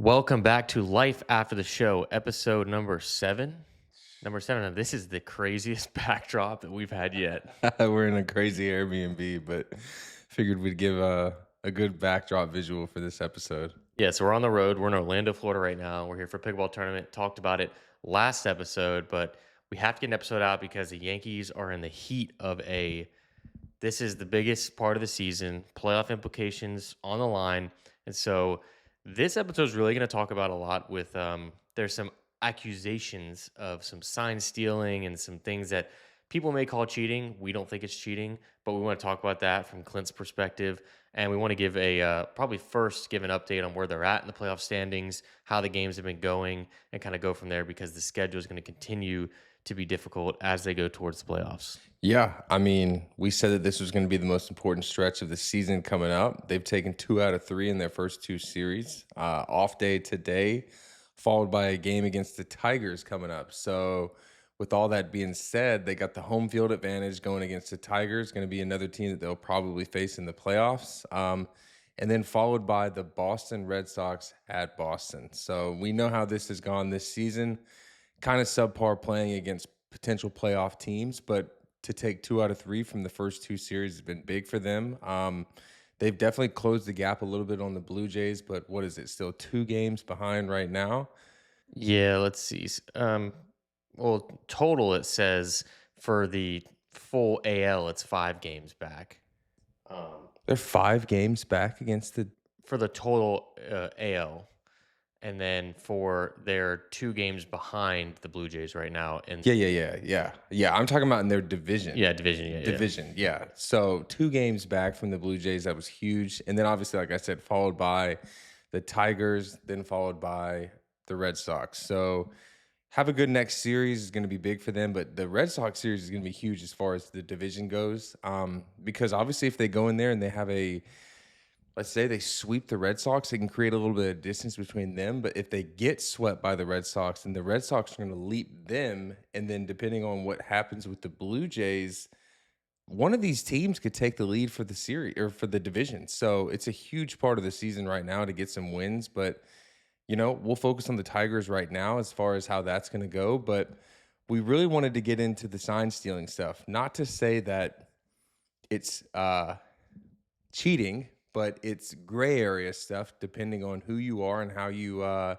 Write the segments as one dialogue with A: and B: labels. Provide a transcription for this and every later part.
A: Welcome back to Life After the Show, episode number 7. Number 7, and this is the craziest backdrop that we've had yet.
B: We're in a crazy Airbnb, but figured we'd give a good backdrop visual for this episode.
A: Yeah, so we're on the road. We're in Orlando, Florida right now. We're here for a pickleball tournament. Talked about it last episode, but we have to get an episode out because the Yankees are in the heat of this is the biggest part of the season, playoff implications on the line. And so this episode is really going to talk about a lot with there's some accusations of some sign stealing and some things that people may call cheating. We don't think it's cheating, but we want to talk about that from Clint's perspective. And we want to give probably first give an update on where they're at in the playoff standings, how the games have been going, and kind of go from there because the schedule is going to continue to be difficult as they go towards the playoffs.
B: Yeah, I mean, we said that this was going to be the most important stretch of the season coming up. They've taken 2 out of 3 in their first 2 series. Off day today, followed by a game against the Tigers coming up. So, with all that being said, they got the home field advantage going against the Tigers. Going to be another team that they'll probably face in the playoffs. And then followed by the Boston Red Sox at Boston. So we know how this has gone this season. Kind of subpar playing against potential playoff teams, but to take 2 out of 3 from the first 2 series has been big for them. They've definitely closed the gap a little bit on the Blue Jays, but what is it? Still 2 games behind right now.
A: Yeah, let's see. Well, total it says for the full AL, it's 5 games back.
B: They're 5 games back against the.
A: For the total AL, and then for they're 2 games behind the Blue Jays right now. And
B: Yeah. I'm talking about in their division.
A: yeah, division. Yeah,
B: Division, yeah. So 2 games back from the Blue Jays, that was huge. And then obviously, like I said, followed by the Tigers, then followed by the Red Sox. So have a good next series is going to be big for them. But the Red Sox series is going to be huge as far as the division goes. Because obviously, if they go in there and they have let's say they sweep the Red Sox, it can create a little bit of distance between them. But if they get swept by the Red Sox, then the Red Sox are going to leap them. And then depending on what happens with the Blue Jays, one of these teams could take the lead for the series or for the division. So it's a huge part of the season right now to get some wins. But, we'll focus on the Tigers right now as far as how that's going to go. But we really wanted to get into the sign stealing stuff. Not to say that it's cheating, but it's gray area stuff depending on who you are and how you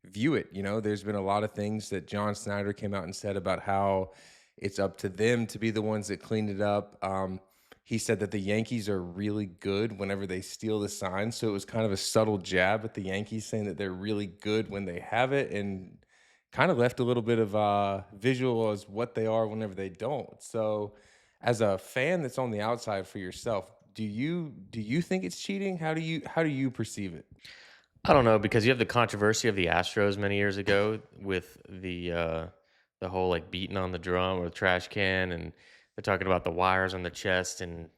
B: view it. There's been a lot of things that John Snyder came out and said about how it's up to them to be the ones that cleaned it up. He said that the Yankees are really good whenever they steal the sign. So it was kind of a subtle jab at the Yankees saying that they're really good when they have it and kind of left a little bit of visual as what they are whenever they don't. So as a fan that's on the outside for yourself, do you think it's cheating? How do you perceive it?
A: I don't know because you have the controversy of the Astros many years ago with the whole like beating on the drum or the trash can, and they're talking about the wires on the chest, and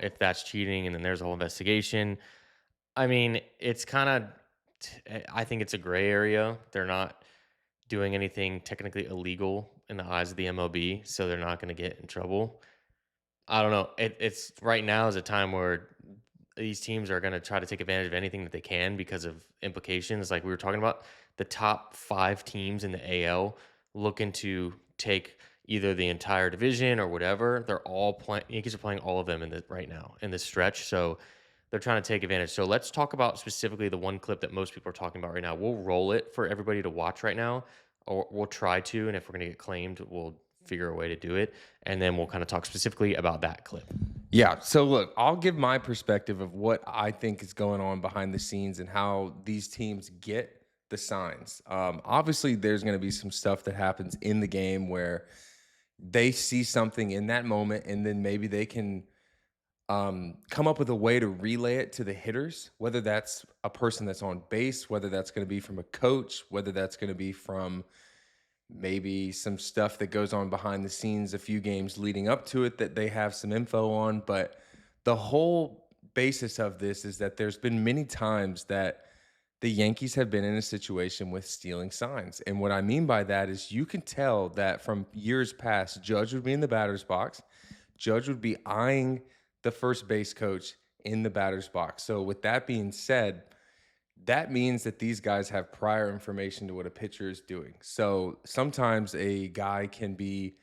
A: if that's cheating, and then there's a whole investigation. I mean, it's kind of. I think it's a gray area. They're not doing anything technically illegal in the eyes of the MLB, so they're not going to get in trouble. I don't know. It's right now is a time where these teams are going to try to take advantage of anything that they can because of implications. Like we were talking about, the top 5 teams in the AL looking to take either the entire division or whatever. They're all playing. Yankees are playing all of them right now in this stretch. So they're trying to take advantage. So let's talk about specifically the one clip that most people are talking about right now. We'll roll it for everybody to watch right now, or we'll try to. And if we're going to get claimed, we'll figure a way to do it. And then we'll kind of talk specifically about that clip.
B: Yeah. So look, I'll give my perspective of what I think is going on behind the scenes and how these teams get the signs. Obviously, there's going to be some stuff that happens in the game where they see something in that moment, and then maybe they can come up with a way to relay it to the hitters, whether that's a person that's on base, whether that's going to be from a coach, whether that's going to be from maybe some stuff that goes on behind the scenes a few games leading up to it that they have some info on. But the whole basis of this is that there's been many times that the Yankees have been in a situation with stealing signs. And what I mean by that is you can tell that from years past, Judge would be in the batter's box. Judge would be eyeing the first base coach in the batter's box. So with that being said, That means that these guys have prior information to what a pitcher is doing. So sometimes a guy can be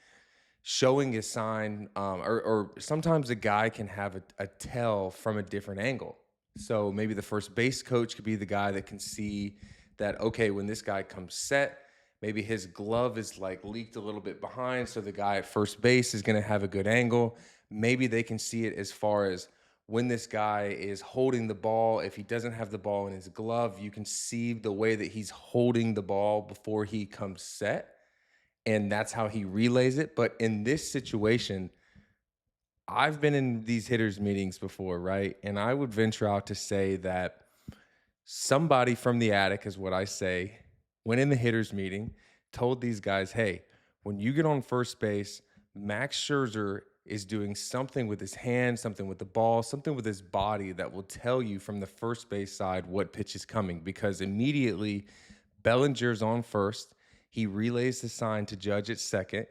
B: showing a sign, or sometimes a guy can have a tell from a different angle. So maybe the first base coach could be the guy that can see that, okay, when this guy comes set, maybe his glove is like leaked a little bit behind. So the guy at first base is going to have a good angle. Maybe they can see it as far as when this guy is holding the ball. If he doesn't have the ball in his glove, you can see the way that he's holding the ball before he comes set, and that's how he relays it. But in this situation, I've been in these hitters meetings before, right? And I would venture out to say that somebody from the attic, is what I say, went in the hitters meeting, told these guys, hey, when you get on first base, Max Scherzer is doing something with his hand, something with the ball, something with his body that will tell you from the first base side what pitch is coming. Because immediately Bellinger's on first. He relays the sign to Judge at second.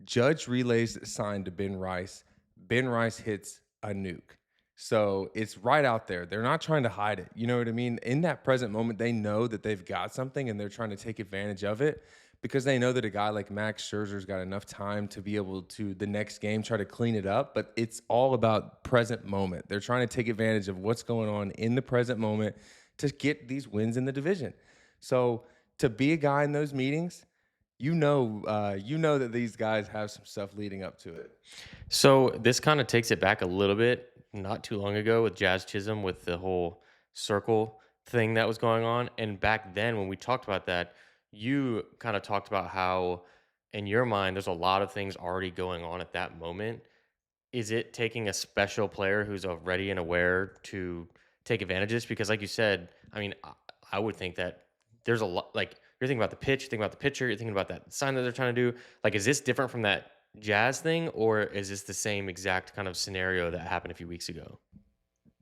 B: Judge relays the sign to Ben Rice. Ben Rice hits a nuke. So it's right out there. They're not trying to hide it. You know what I mean? In that present moment, they know that they've got something and they're trying to take advantage of it because they know that a guy like Max Scherzer's got enough time to be able to the next game try to clean it up. But it's all about present moment. They're trying to take advantage of what's going on in the present moment to get these wins in the division. So to be a guy in those meetings, you know that these guys have some stuff leading up to it.
A: So this kind of takes it back a little bit, not too long ago with Jazz Chisholm with the whole circle thing that was going on. And back then, when we talked about that, you kind of talked about how, in your mind, there's a lot of things already going on at that moment. Is it taking a special player who's ready and aware to take advantage of this? Because, like you said, I mean, I would think that there's a lot. Like you're thinking about the pitch, you're thinking about the pitcher, you're thinking about that sign that they're trying to do. Like, is this different from that Jazz thing, or is this the same exact kind of scenario that happened a few weeks ago?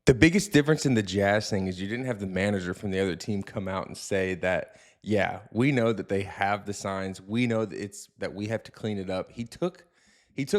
B: The biggest difference in the Jazz thing is you didn't have the manager from the other team come out and say that, yeah, we know that they have the signs. We know that it's that we have to clean it up. He took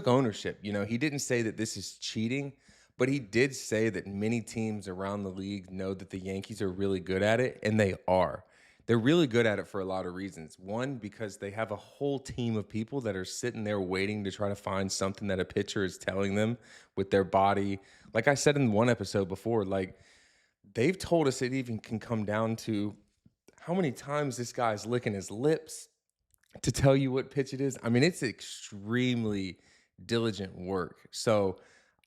B: ownership. You know, he didn't say that this is cheating, but he did say that many teams around the league know that the Yankees are really good at it, and they are. They're really good at it for a lot of reasons. One, because they have a whole team of people that are sitting there waiting to try to find something that a pitcher is telling them with their body. Like I said in one episode before, like they've told us it even can come down to how many times this guy's licking his lips to tell you what pitch it is. I mean, it's extremely diligent work. So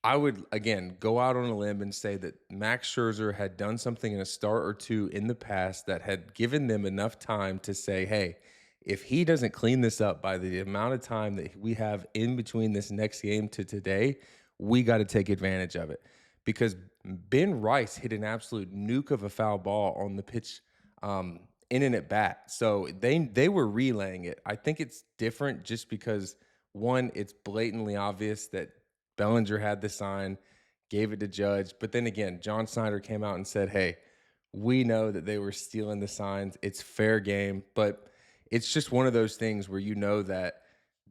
B: I would again go out on a limb and say that Max Scherzer had done something in a start or two in the past that had given them enough time to say, hey, if he doesn't clean this up by the amount of time that we have in between this next game to today, we got to take advantage of it. Because Ben Rice hit an absolute nuke of a foul ball on the pitch, in and at bat. So they were relaying it. I think it's different just because one, it's blatantly obvious that Bellinger had the sign, gave it to Judge. But then again, John Snyder came out and said, hey, we know that they were stealing the signs. It's fair game. But it's just one of those things where you know that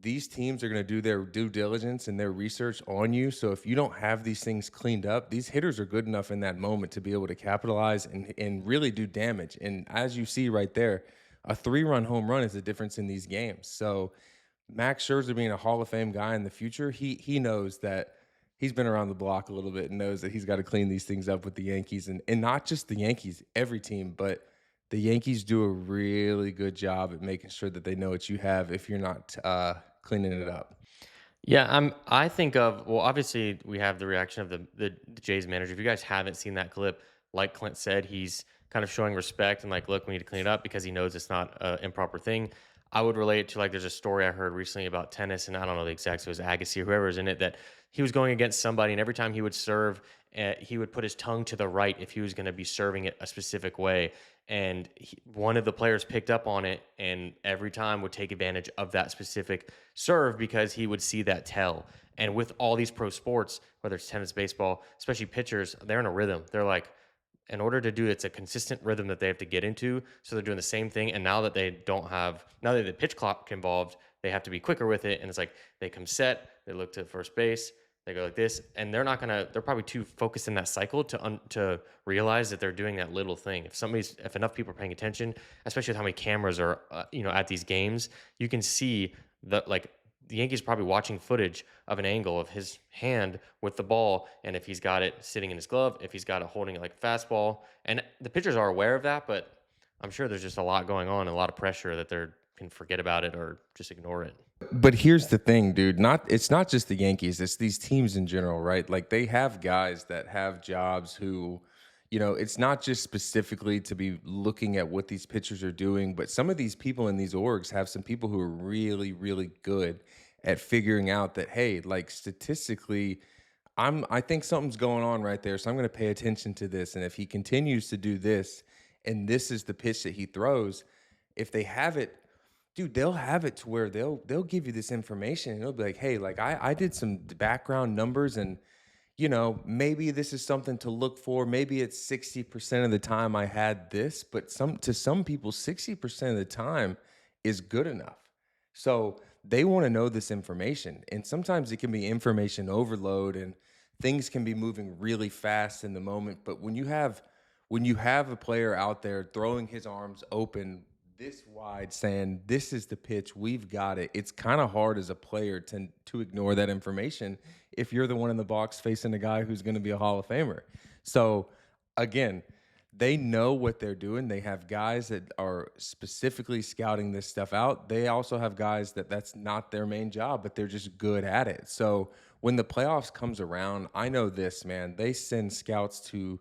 B: these teams are going to do their due diligence and their research on you. So if you don't have these things cleaned up, these hitters are good enough in that moment to be able to capitalize and really do damage. And as you see right there, a 3-run home run is the difference in these games. So Max Scherzer being a Hall of Fame guy in the future, he knows that he's been around the block a little bit and knows that he's got to clean these things up with the Yankees and not just the Yankees, every team, but the Yankees do a really good job at making sure that they know what you have if you're not cleaning it up.
A: Yeah, I think of, well, obviously we have the reaction of the Jays manager. If you guys haven't seen that clip, like Clint said, he's kind of showing respect and like, look, we need to clean it up because he knows it's not an improper thing. I would relate it to like there's a story I heard recently about tennis, and I don't know the exact, so it was Agassi or whoever was in it, that he was going against somebody, and every time he would serve, he would put his tongue to the right if he was going to be serving it a specific way. And one of the players picked up on it, and every time would take advantage of that specific serve because he would see that tell. And with all these pro sports, whether it's tennis, baseball, especially pitchers, they're in a rhythm. They're like, in order to do it's a consistent rhythm that they have to get into. So they're doing the same thing. And now that they don't have, now that the pitch clock involved, they have to be quicker with it. And it's like they come set, they look to first base, they go like this, and they're probably too focused in that cycle to realize that they're doing that little thing. If enough people are paying attention, especially with how many cameras are, at these games, you can see the Yankees probably watching footage of an angle of his hand with the ball, and if he's got it sitting in his glove, if he's got it holding it like a fastball, and the pitchers are aware of that, but I'm sure there's just a lot going on, and a lot of pressure that they can forget about it or just ignore it.
B: But here's the thing, dude. It's not just the Yankees, it's these teams in general, right? Like they have guys that have jobs who, it's not just specifically to be looking at what these pitchers are doing, but some of these people in these orgs have some people who are really, really good at figuring out that, hey, like statistically, I think something's going on right there. So I'm going to pay attention to this. And if he continues to do this, and this is the pitch that he throws, if they have it, dude, they'll have it to where they'll give you this information and they'll be like, hey, like I did some background numbers and maybe this is something to look for. Maybe it's 60% of the time I had this, but some people, 60% of the time is good enough. So they want to know this information. And sometimes it can be information overload and things can be moving really fast in the moment. But when you have a player out there throwing his arms open this wide saying this is the pitch, we've got it, it's kind of hard as a player to ignore that information if you're the one in the box facing a guy who's going to be a Hall of Famer. So again, they know what they're doing. They have guys that are specifically scouting this stuff out. They also have guys that's not their main job, but they're just good at it. So when the playoffs comes around, I know this, man, they send scouts to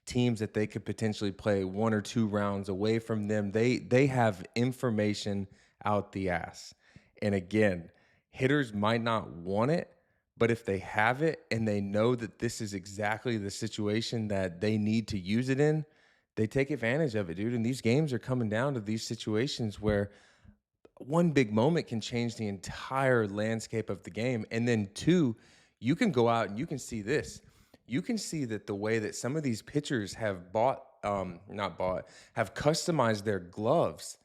B: teams that they could potentially play 1 or 2 rounds away from them. They have information out the ass. And again, hitters might not want it, but if they have it and they know that this is exactly the situation that they need to use it in, they take advantage of it, dude. And these games are coming down to these situations where one big moment can change the entire landscape of the game. And then two, you can go out and you can see this. You can see that the way that some of these pitchers have not bought, have customized their gloves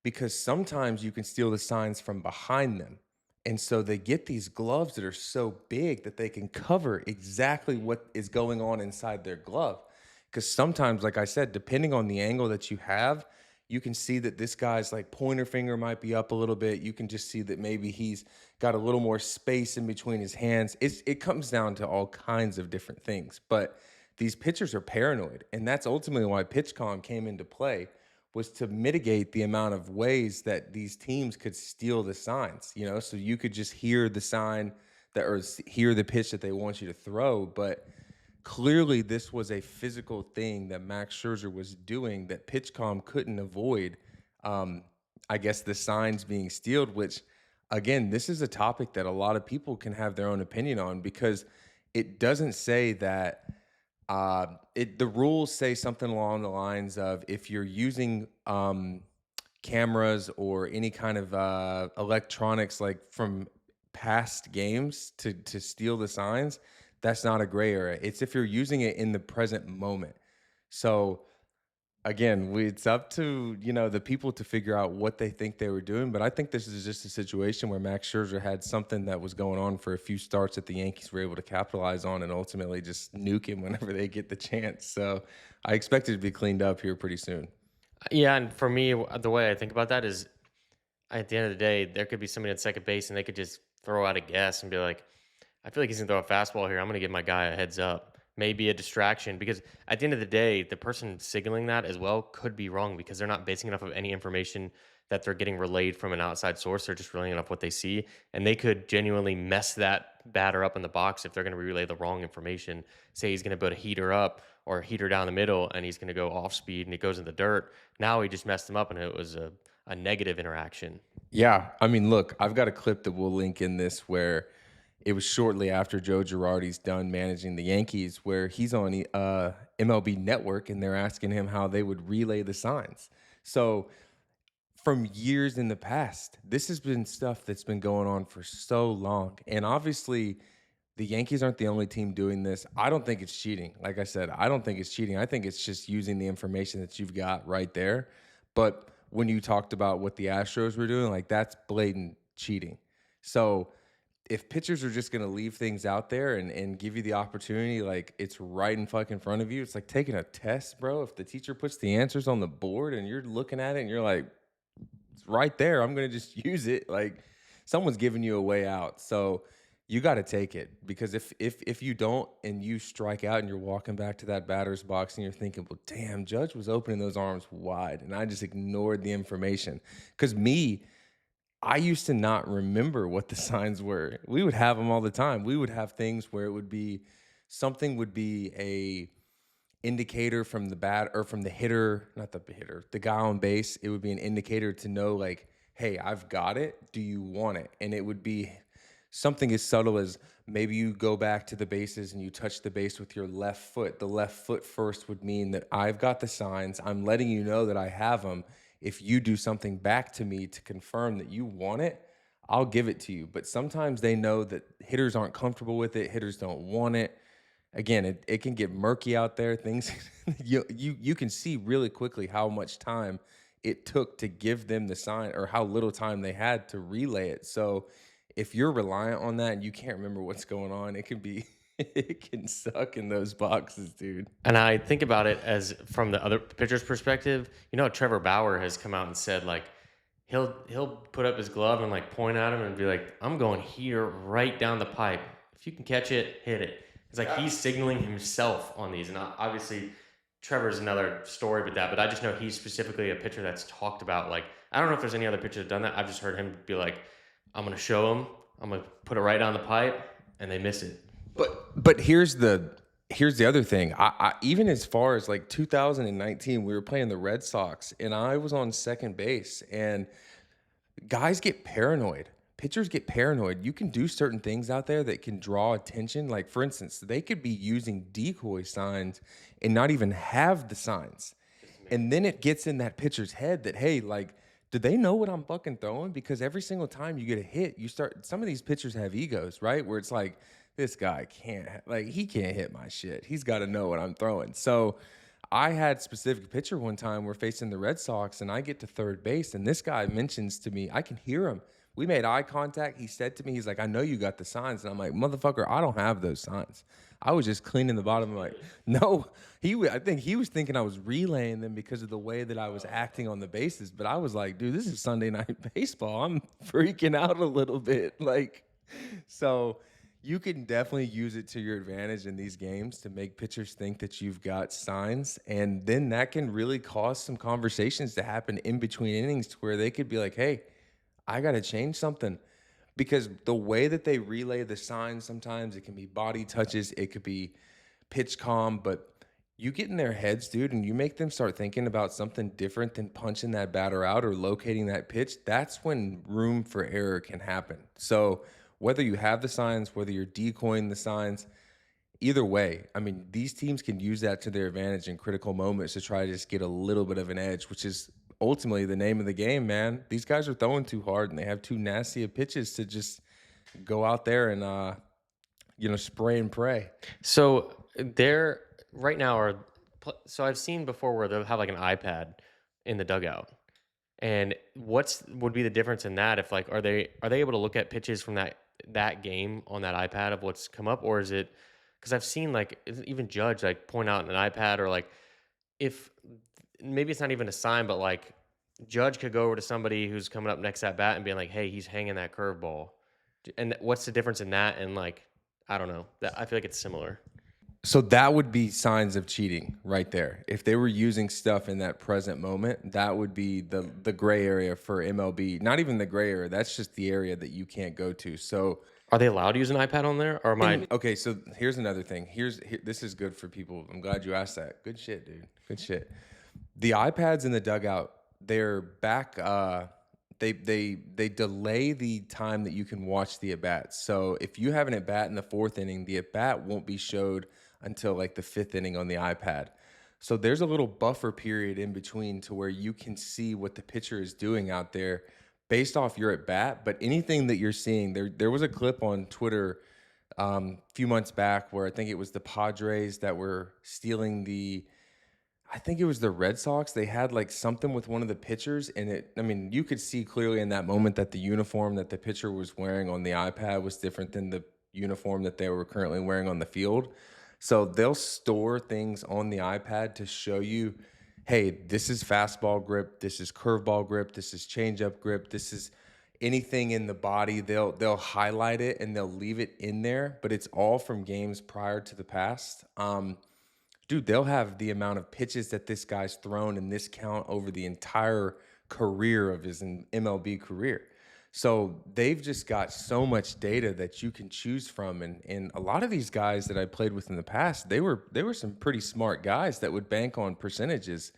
B: because sometimes you can steal the signs from behind them. And so they get these gloves that are so big that they can cover exactly what is going on inside their glove. Because sometimes, like I said, depending on the angle that you have, you can see that this guy's like pointer finger might be up a little bit. You can just see that maybe he's got a little more space in between his hands. It comes down to all kinds of different things. But these pitchers are paranoid, and that's ultimately why PitchCom came into play, was to mitigate the amount of ways that these teams could steal the signs. So you could just hear the sign or hear the pitch that they want you to throw, but clearly this was a physical thing that Max Scherzer was doing that PitchCom couldn't avoid. Um, I guess the signs being stealed, which again, this is a topic that a lot of people can have their own opinion on because it doesn't say that the rules say something along the lines of if you're using cameras or any kind of electronics like from past games to steal the signs, that's not a gray area. It's if you're using it in the present moment. So again, it's up to the people to figure out what they think they were doing. But I think this is just a situation where Max Scherzer had something that was going on for a few starts that the Yankees were able to capitalize on and ultimately just nuke him whenever they get the chance. So I expect it to be cleaned up here pretty soon.
A: Yeah, and for me, the way I think about that is, at the end of the day, there could be somebody at second base and they could just throw out a guess and be like, I feel like he's gonna throw a fastball here. I'm gonna give my guy a heads up. Maybe a distraction because at the end of the day, the person signaling that as well could be wrong because they're not basing enough of any information that they're getting relayed from an outside source. They're just relaying off what they see, and they could genuinely mess that batter up in the box if they're going to relay the wrong information. Say he's going to put a heater up or a heater down the middle, and he's going to go off speed and it goes in the dirt. Now he just messed him up, and it was a negative interaction.
B: Yeah, I mean, look, I've got a clip that we'll link in this where it was shortly after Joe Girardi's done managing the Yankees, where he's on MLB Network, and they're asking him how they would relay the signs. So from years in the past, this has been stuff that's been going on for so long, and obviously the Yankees aren't the only team doing this. I don't think it's cheating. Like I said, I don't think it's cheating. I think it's just using the information that you've got right there. But when you talked about what the Astros were doing, like that's blatant cheating. So if pitchers are just gonna leave things out there and give you the opportunity, like it's right in fucking front of you, it's like taking a test, bro. If the teacher puts the answers on the board and you're looking at it and you're like, it's right there, I'm gonna just use it. Like someone's giving you a way out. So you gotta take it because if you don't and you strike out and you're walking back to that batter's box and you're thinking, well, damn, Judge was opening those arms wide and I just ignored the information. Cause me, I used to not remember what the signs were. We would have them all the time. We would have things where it would be something would be a indicator from the bat or from the hitter, not the hitter, the guy on base. It would be an indicator to know like, hey, I've got it. Do you want it? And it would be something as subtle as maybe you go back to the bases and you touch the base with your left foot. The left foot first would mean that I've got the signs. I'm letting you know that I have them. If you do something back to me to confirm that you want it, I'll give it to you. But sometimes they know that hitters aren't comfortable with it, hitters don't want it. Again, it can get murky out there. Things you can see really quickly how much time it took to give them the sign or how little time they had to relay it. So if you're reliant on that and you can't remember what's going on, it can be it can suck in those boxes, dude.
A: And I think about it as from the other pitcher's perspective. You know, Trevor Bauer has come out and said like he'll put up his glove and like point at him and be like, "I'm going here, right down the pipe. If you can catch it, hit it." It's like he's signaling himself on these, and obviously Trevor's another story with that. But I just know he's specifically a pitcher that's talked about. Like I don't know if there's any other pitcher that's done that. I've just heard him be like, "I'm going to show him. I'm going to put it right down the pipe," and they miss it.
B: But here's the other thing. I even as far as like 2019, we were playing the Red Sox, and I was on second base, and guys get paranoid. Pitchers get paranoid. You can do certain things out there that can draw attention. Like, for instance, they could be using decoy signs and not even have the signs. And then it gets in that pitcher's head that, hey, like, do they know what I'm fucking throwing? Because every single time you get a hit, you start, some of these pitchers have egos, right? Where it's like, this guy can't, like, he can't hit my shit. He's got to know what I'm throwing. So, I had specific pitcher one time we're facing the Red Sox and I get to third base and this guy mentions to me, I can hear him. We made eye contact. He said to me, he's like, I know you got the signs. And I'm like, motherfucker, I don't have those signs. I was just cleaning the bottom. I'm like, no, I think he was thinking I was relaying them because of the way that I was acting on the bases. But I was like, dude, this is Sunday night baseball. I'm freaking out a little bit. Like, so you can definitely use it to your advantage in these games to make pitchers think that you've got signs. And then that can really cause some conversations to happen in between innings to where they could be like, hey, I got to change something. Because the way that they relay the signs, sometimes it can be body touches, it could be pitch calm, but you get in their heads, dude, and you make them start thinking about something different than punching that batter out or locating that pitch. That's when room for error can happen. So, whether you have the signs, whether you're decoying the signs, either way, I mean, these teams can use that to their advantage in critical moments to try to just get a little bit of an edge, which is ultimately the name of the game, man. These guys are throwing too hard and they have too nasty of pitches to just go out there and spray and pray.
A: So there right now so I've seen before where they'll have like an iPad in the dugout. And what's would be the difference in that if like are they able to look at pitches from that game on that iPad of what's come up, or is it because I've seen like even Judge like point out an iPad, or like if maybe it's not even a sign, but like Judge could go over to somebody who's coming up next at bat and being like, "Hey, he's hanging that curveball." And what's the difference in that and like I don't know. That I feel like it's similar.
B: So that would be signs of cheating right there. If they were using stuff in that present moment, that would be the gray area for MLB. Not even the gray area. That's just the area that you can't go to. So
A: Are they allowed to use an iPad on there, or am I?
B: okay, so here's another thing. This is good for people. I'm glad you asked that. Good shit, dude. Good shit. The iPads in the dugout, they're back. They delay the time that you can watch the at bats. So if you have an at bat in the fourth inning, the at bat won't be showed until like the fifth inning on the iPad. So there's a little buffer period in between to where you can see what the pitcher is doing out there based off your at bat. But anything that you're seeing, there was a clip on Twitter a few months back where I think it was the Padres that were stealing the I think it was the Red Sox. They had like something with one of the pitchers, and I mean, you could see clearly in that moment that the uniform that the pitcher was wearing on the iPad was different than the uniform that they were currently wearing on the field. So they'll store things on the iPad to show you, hey, this is fastball grip, this is curveball grip, this is changeup grip, this is anything in the body. They'll highlight it and they'll leave it in there, but it's all from games prior to the past. Dude, they'll have the amount of pitches that this guy's thrown in this count over the entire career of his MLB career. So they've just got so much data that you can choose from. And a lot of these guys that I played with in the past, they were some pretty smart guys that would bank on percentages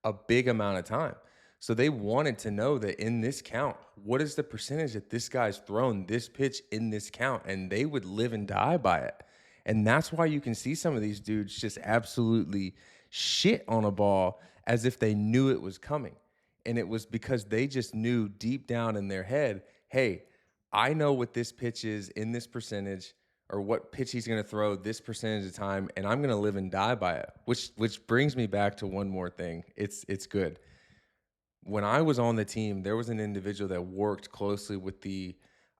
B: a big amount of time. So they wanted to know that in this count, what is the percentage that this guy's thrown this pitch in this count? And they would live and die by it. And that's why you can see some of these dudes just absolutely shit on a ball as if they knew it was coming. And it was because they just knew deep down in their head, hey, I know what this pitch is in this percentage or what pitch he's going to throw this percentage of time, and I'm going to live and die by it. Which brings me back to one more thing. It's good. When I was on the team, there was an individual that worked closely with the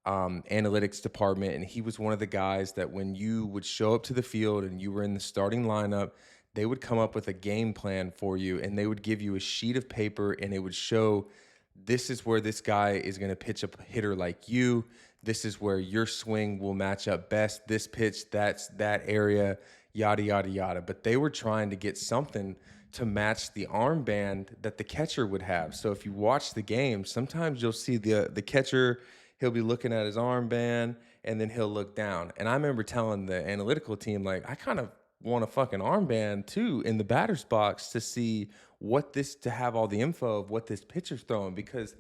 B: analytics department, and he was one of the guys that when you would show up to the field and you were in the starting lineup, they would come up with a game plan for you, and they would give you a sheet of paper, and it would show this is where this guy is going to pitch a hitter like you. This is where your swing will match up best. This pitch, that's that area, yada, yada, yada. But they were trying to get something to match the armband that the catcher would have. So if you watch the game, sometimes you'll see the catcher, he'll be looking at his armband and then he'll look down. And I remember telling the analytical team, like, I kind of want a fucking armband too in the batter's box to see to have all the info of what this pitcher's throwing. Because,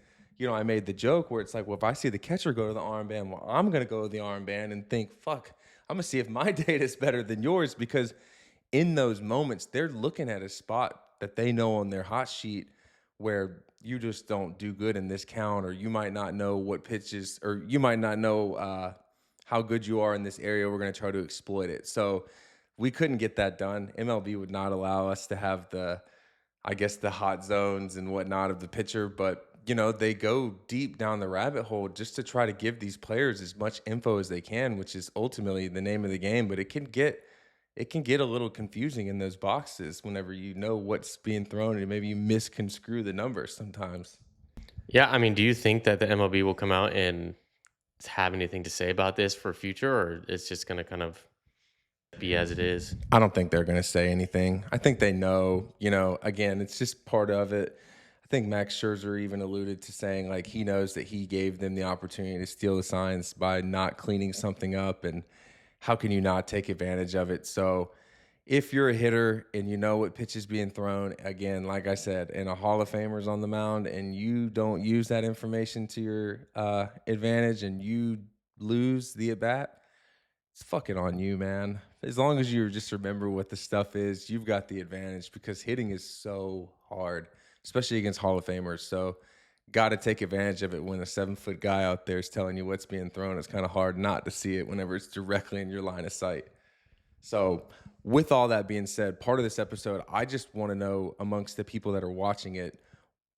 B: I made the joke where it's like, well, if I see the catcher go to the armband, well, I'm going to go to the armband and think, fuck, I'm going to see if my data is better than yours. Because in those moments, they're looking at a spot that they know on their hot sheet where you just don't do good in this count, or you might not know what pitches, or you might not know how good you are in this area. We're going to try to exploit it. So we couldn't get that done. MLB would not allow us to have the hot zones and whatnot of the pitcher, but they go deep down the rabbit hole just to try to give these players as much info as they can, which is ultimately the name of the game. But it can get a little confusing in those boxes whenever you know what's being thrown and maybe you misconstrue the numbers sometimes.
A: Yeah, I mean, do you think that the MLB will come out and have anything to say about this for future, or it's just going to kind of be as it is?
B: I don't think they're going to say anything. I think they know, again, it's just part of it. I think Max Scherzer even alluded to saying like he knows that he gave them the opportunity to steal the signs by not cleaning something up, and how can you not take advantage of it? So if you're a hitter and you know what pitch is being thrown, again, like I said, and a Hall of Famer's on the mound and you don't use that information to your advantage and you lose the at bat, it's fucking on you, man. As long as you just remember what the stuff is, you've got the advantage because hitting is so hard, especially against Hall of Famers. So, got to take advantage of it when a 7-foot guy out there is telling you what's being thrown. It's kind of hard not to see it whenever it's directly in your line of sight. So, with all that being said, part of this episode, I just want to know amongst the people that are watching it,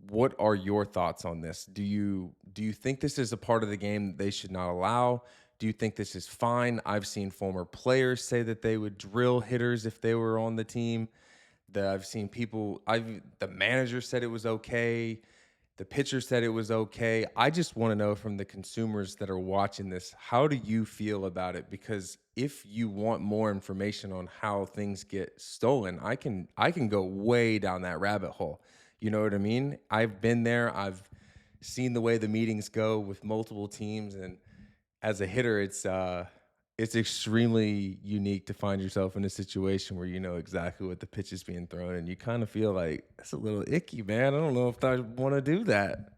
B: what are your thoughts on this? Do you think this is a part of the game that they should not allow? Do you think this is fine? I've seen former players say that they would drill hitters if they were on the team. I've seen the manager said it was okay. The pitcher said it was okay. I just want to know from the consumers that are watching this, how do you feel about it? Because if you want more information on how things get stolen, I can go way down that rabbit hole. You know what I mean? I've been there. I've seen the way the meetings go with multiple teams, and as a hitter, it's extremely unique to find yourself in a situation where you know exactly what the pitch is being thrown, and you kind of feel like that's a little icky, man. I don't know if I want to do that.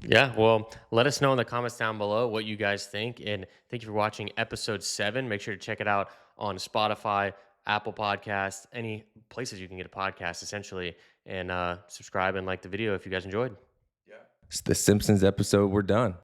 A: Yeah, well, let us know in the comments down below what you guys think. And thank you for watching episode 7. Make sure to check it out on Spotify, Apple Podcasts, any places you can get a podcast, essentially. And subscribe and like the video if you guys enjoyed.
B: It's the Simpsons episode. We're done.